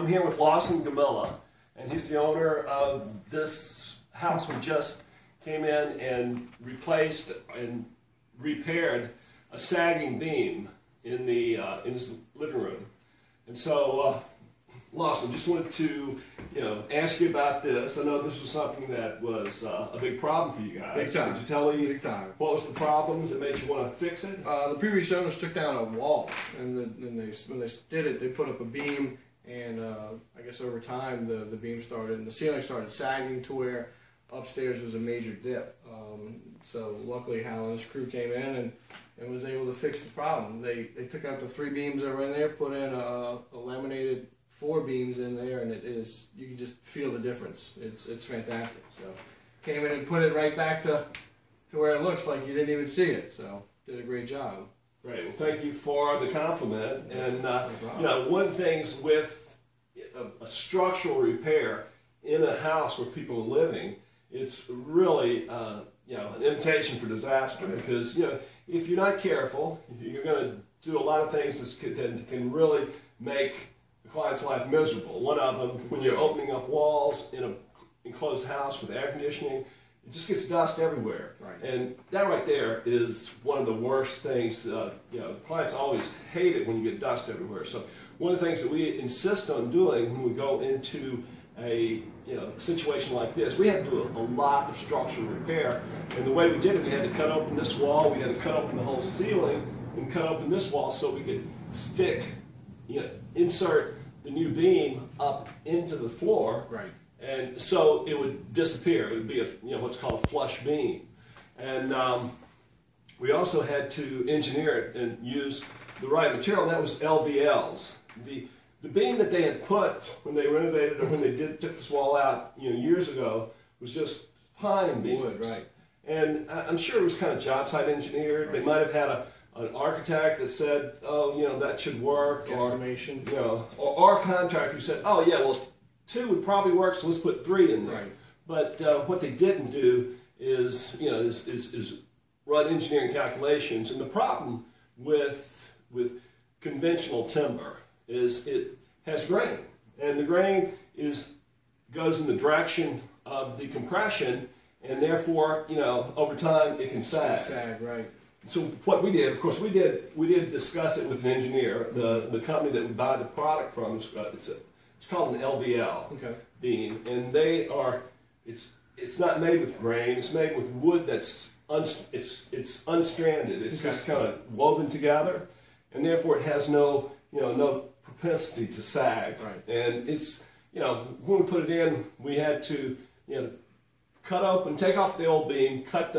I'm here with Lawson Gamilla, and he's the owner of this house. We just came in and replaced and repaired a sagging beam in in his living room. And so, Lawson, just wanted to ask you about this. I know this was something that was a big problem for you guys. Big time. Could you tell me Big time. what was the problems that made you want to fix it? The previous owners took down a wall, and when they did it, they put up a beam, and I guess over time the beam started, and the ceiling started sagging to where upstairs was a major dip. So luckily Hal and his crew came in and was able to fix the problem. They took out the 3 beams that were in there, put in a laminated 4 beams in there, and you can just feel the difference. It's fantastic. So came in and put it right back to where it looks like you didn't even see it. So did a great job. Great. Well, thank you for the compliment. And one of the things with a structural repair in a house where people are living, it's really an invitation for disaster, because if you're not careful, you're going to do a lot of things that can really make the client's life miserable. One of them, when you're opening up walls in an enclosed house with air conditioning, it just gets dust everywhere. Right. And that right there is one of the worst things. Clients always hate it when you get dust everywhere. So one of the things that we insist on doing when we go into a situation like this, we had to do a lot of structural repair. And the way we did it, we had to cut open this wall, we had to cut open the whole ceiling, and cut open this wall so we could insert the new beam up into the floor. Right. And so it would disappear. It would be what's called a flush beam. And we also had to engineer it and use the right material, and that was LVLs. The beam that they had put when they renovated or when they took this wall out years ago was just pine beams. Wood, right. And I'm sure it was kind of job site engineered. Right. They might have had an architect that said, oh, that should work. Estimation. Or a contractor who said, oh, yeah, well, 2 would probably work, so let's put 3 in there. Right. But what they didn't do is run engineering calculations. And the problem with conventional timber is it has grain, and the grain goes in the direction of the compression, and therefore over time it can sag. Sag, right. So what we did, of course, we did discuss it with an engineer. The company that we buy the product from it's called an LVL beam, and it's not made with grain. It's made with wood that's it's unstranded. It's just kind of woven together, and therefore it has no propensity to sag. Right. And it's when we put it in, we had to take off the old beam, cut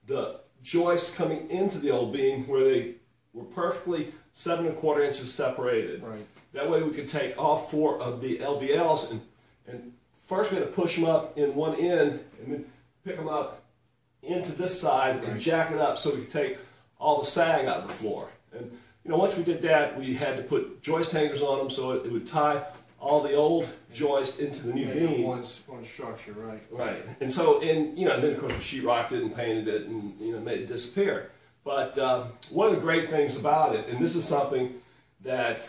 the joists coming into the old beam where they were perfectly 7 1/4 inches separated. Right. That way we could take all 4 of the LVLs and first we had to push them up in one end and then pick them up into this side and jack it up so we could take all the sag out of the floor. And once we did that, we had to put joist hangers on them so it would tie all the old joist into the new beam. One structure, right. Right. And so, then of course we sheetrocked it and painted it and made it disappear. But one of the great things about it, and this is something that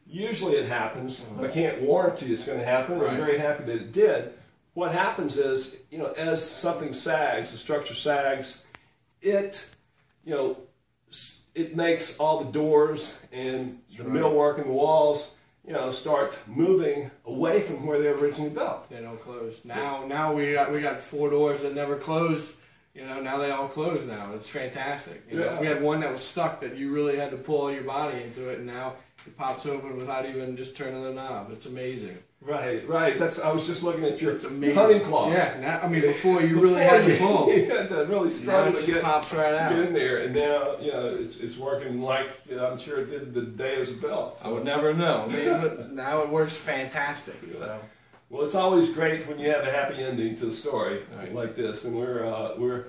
usually it happens, I can't warranty it's going to happen, right. I'm very happy that it did. What happens is, as something sags, the structure sags, it makes all the doors and the millwork and the walls, start moving away from where they were originally built. They don't close. Now we got 4 doors that never closed. Now they all close now. It's fantastic. We had one that was stuck that you really had to pull all your body into it, and now it pops open without even just turning the knob. It's amazing. Right. I was just looking at your hunting claws. Yeah. Before you really had to pull. You had to really struggle to pops right out. Get in there, and now it's working like I'm sure it did the day it was built. So. I would never know. But now it works fantastic. Yeah. So. Well, it's always great when you have a happy ending to the story like this, and we're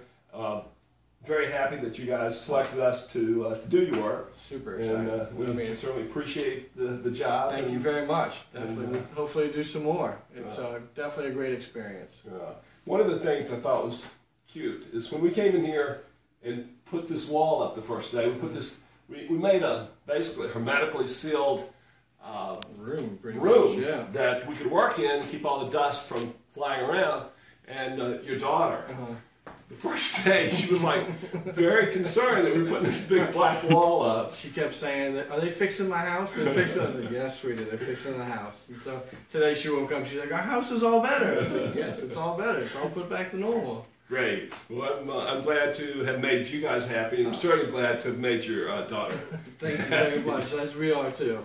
very happy that you guys selected us to do your work. Super excited. And we certainly appreciate the job. Thank you very much. Definitely. Hopefully do some more. It's definitely a great experience. One of the things I thought was cute is when we came in here and put this wall up the first day, we made a basically hermetically sealed room, pretty room much, yeah. that we could work in and keep all the dust from flying around. And your daughter, the first day, she was like very concerned that we were putting this big black wall up. She kept saying, "Are they fixing my house? They're fixing." I was like, "Yes, sweetie, they're fixing the house." And so today she woke up. She's like, "Our house is all better." I was like, "Yes, it's all better. It's all put back to normal." Great. Well, I'm glad to have made you guys happy. I'm certainly glad to have made your daughter. Thank you very much. As we are too.